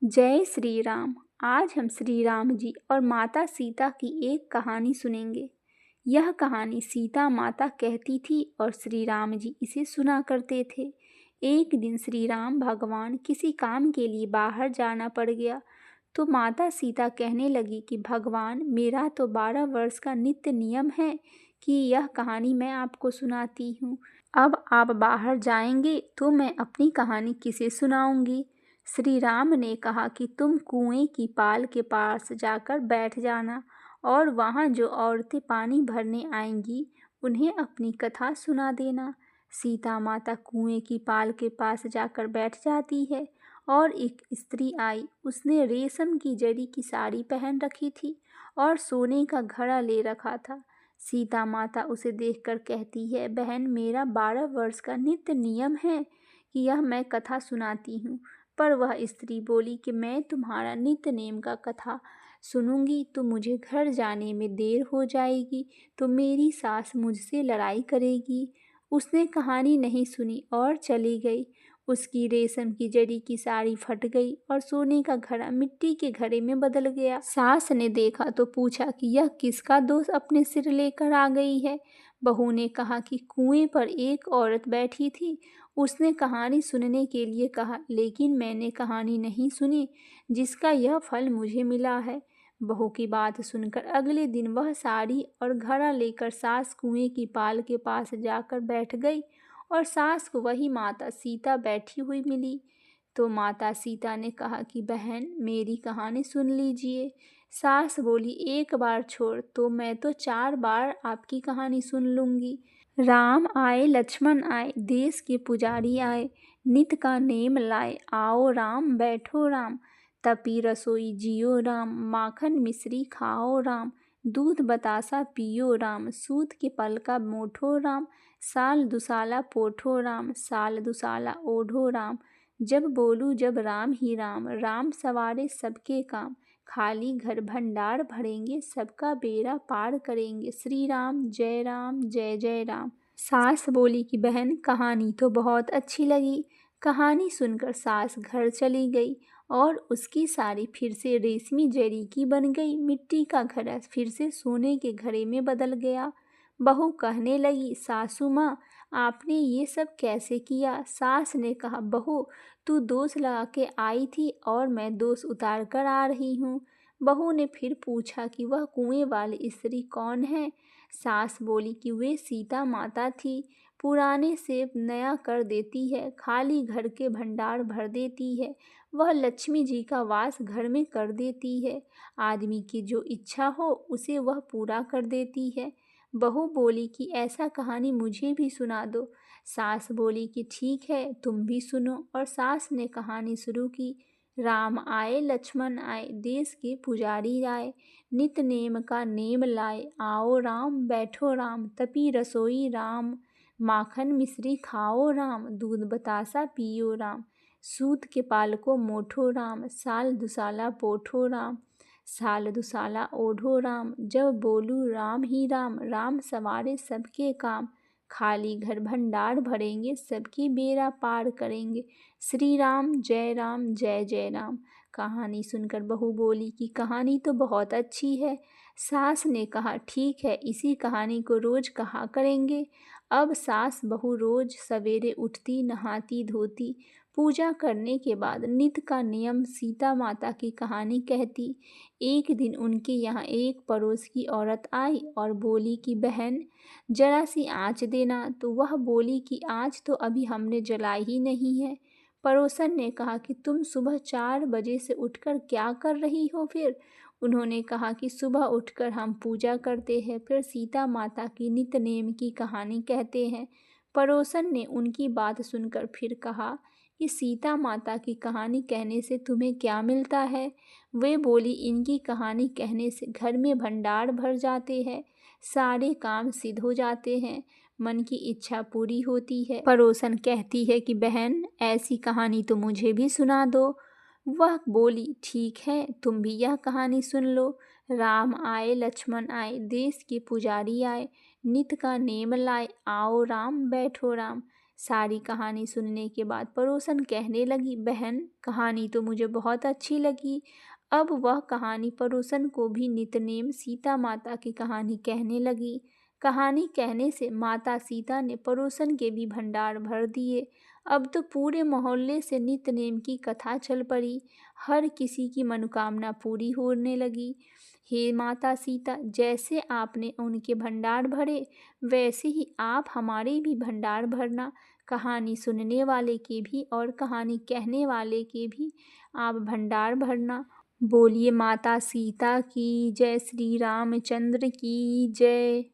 जय श्री राम। आज हम श्री राम जी और माता सीता की एक कहानी सुनेंगे। यह कहानी सीता माता कहती थी और श्री राम जी इसे सुना करते थे। एक दिन श्री राम भगवान किसी काम के लिए बाहर जाना पड़ गया तो माता सीता कहने लगी कि भगवान, मेरा तो 12 वर्ष का नित्य नियम है कि यह कहानी मैं आपको सुनाती हूँ। अब आप बाहर जाएंगे तो मैं अपनी कहानी किसे सुनाऊंगी। श्री राम ने कहा कि तुम कुएं की पाल के पास जाकर बैठ जाना और वहाँ जो औरतें पानी भरने आएंगी उन्हें अपनी कथा सुना देना। सीता माता कुएं की पाल के पास जाकर बैठ जाती है और एक स्त्री आई। उसने रेशम की जरी की साड़ी पहन रखी थी और सोने का घड़ा ले रखा था। सीता माता उसे देखकर कहती है, बहन, मेरा 12 वर्ष का नित्य नियम है कि यह मैं कथा सुनाती हूँ। पर वह स्त्री बोली कि मैं तुम्हारा नित्य नेम का कथा सुनूंगी तो मुझे घर जाने में देर हो जाएगी, तो मेरी सास मुझसे लड़ाई करेगी। उसने कहानी नहीं सुनी और चली गई। उसकी रेशम की जरी की साड़ी फट गई और सोने का घड़ा मिट्टी के घड़े में बदल गया। सास ने देखा तो पूछा कि यह किसका दोष अपने सिर लेकर आ गई है। बहू ने कहा कि कुएं पर एक औरत बैठी थी, उसने कहानी सुनने के लिए कहा, लेकिन मैंने कहानी नहीं सुनी जिसका यह फल मुझे मिला है। बहू की बात सुनकर अगले दिन वह साड़ी और घड़ा लेकर सास कुएं की पाल के पास जाकर बैठ गई और सास को वही माता सीता बैठी हुई मिली। तो माता सीता ने कहा कि बहन, मेरी कहानी सुन लीजिए। सास बोली, एक बार छोड़ तो मैं तो 4 बार आपकी कहानी सुन लूंगी। राम आए लक्ष्मण आए, देश के पुजारी आए, नित का नेम लाए, आओ राम बैठो राम, तपी रसोई जियो राम, माखन मिश्री खाओ राम, दूध बतासा पियो राम, सूत के पल का मोठो राम, साल दुसाला पोठो राम, साल दुसाला ओढ़ो राम, जब बोलू जब राम ही राम, राम सवारे सबके काम, खाली घर भंडार भरेंगे, सबका बेड़ा पार करेंगे, श्री राम जय जय राम। सास बोली कि बहन, कहानी तो बहुत अच्छी लगी। कहानी सुनकर सास घर चली गई और उसकी साड़ी फिर से रेशमी जरी की बन गई। मिट्टी का घड़ा फिर से सोने के घड़े में बदल गया। बहू कहने लगी, सासू माँ, आपने ये सब कैसे किया। सास ने कहा, बहू, तू दोष लगा के आई थी और मैं दोष उतार कर आ रही हूँ। बहू ने फिर पूछा कि वह कुएं वाली स्त्री कौन है। सास बोली कि वे सीता माता थी, पुराने से नया कर देती है, खाली घर के भंडार भर देती है, वह लक्ष्मी जी का वास घर में कर देती है, आदमी की जो इच्छा हो उसे वह पूरा कर देती है। बहू बोली कि ऐसा कहानी मुझे भी सुना दो। सास बोली कि ठीक है, तुम भी सुनो। और सास ने कहानी शुरू की। राम आए लक्ष्मण आए, देश के पुजारी आए, नित नेम का नेम लाए, आओ राम बैठो राम, तपी रसोई राम, माखन मिश्री खाओ राम, दूध बतासा पियो राम, सूत के पाल को मोठो राम, साल दुसाला पोठो राम, साल दुसाला ओढ़ो राम, जब बोलू राम ही राम, राम सवारे सबके काम, खाली घर भंडार भरेंगे, सबकी बेड़ा पार करेंगे, श्री राम जय जय राम। कहानी सुनकर बहू बोली कि कहानी तो बहुत अच्छी है। सास ने कहा, ठीक है, इसी कहानी को रोज कहा करेंगे। अब सास बहू रोज सवेरे उठती, नहाती धोती, पूजा करने के बाद नित्य का नियम सीता माता की कहानी कहती। एक दिन उनके यहाँ एक पड़ोस की औरत आई और बोली कि बहन, जरा सी आँच देना। तो वह बोली कि आँच तो अभी हमने जलाई ही नहीं है। पड़ोसन ने कहा कि तुम सुबह 4 बजे से उठकर क्या कर रही हो फिर। उन्होंने कहा कि सुबह उठकर हम पूजा करते हैं, फिर सीता माता की नित्य नेम की कहानी कहते हैं। पड़ोसन ने उनकी बात सुनकर फिर कहा कि सीता माता की कहानी कहने से तुम्हें क्या मिलता है। वे बोली, इनकी कहानी कहने से घर में भंडार भर जाते हैं, सारे काम सिद्ध हो जाते हैं, मन की इच्छा पूरी होती है। पड़ोसन कहती है कि बहन, ऐसी कहानी तो मुझे भी सुना दो। वह बोली, ठीक है, तुम भी यह कहानी सुन लो। राम आए लक्ष्मण आए, देश के पुजारी आए, नित का नेम लाए, आओ राम बैठो राम, सारी कहानी सुनने के बाद पड़ोसन कहने लगी, बहन कहानी तो मुझे बहुत अच्छी लगी। अब वह कहानी पड़ोसन को भी नितनेम सीता माता की कहानी कहने लगी। कहानी कहने से माता सीता ने पड़ोसन के भी भंडार भर दिए। अब तो पूरे मोहल्ले से नितनेम की कथा चल पड़ी। हर किसी की मनोकामना पूरी होने लगी। हे माता सीता, जैसे आपने उनके भंडार भरे, वैसे ही आप हमारे भी भंडार भरना। कहानी सुनने वाले के भी और कहानी कहने वाले के भी आप भंडार भरना। बोलिए माता सीता की जय, श्री रामचंद्र की जय।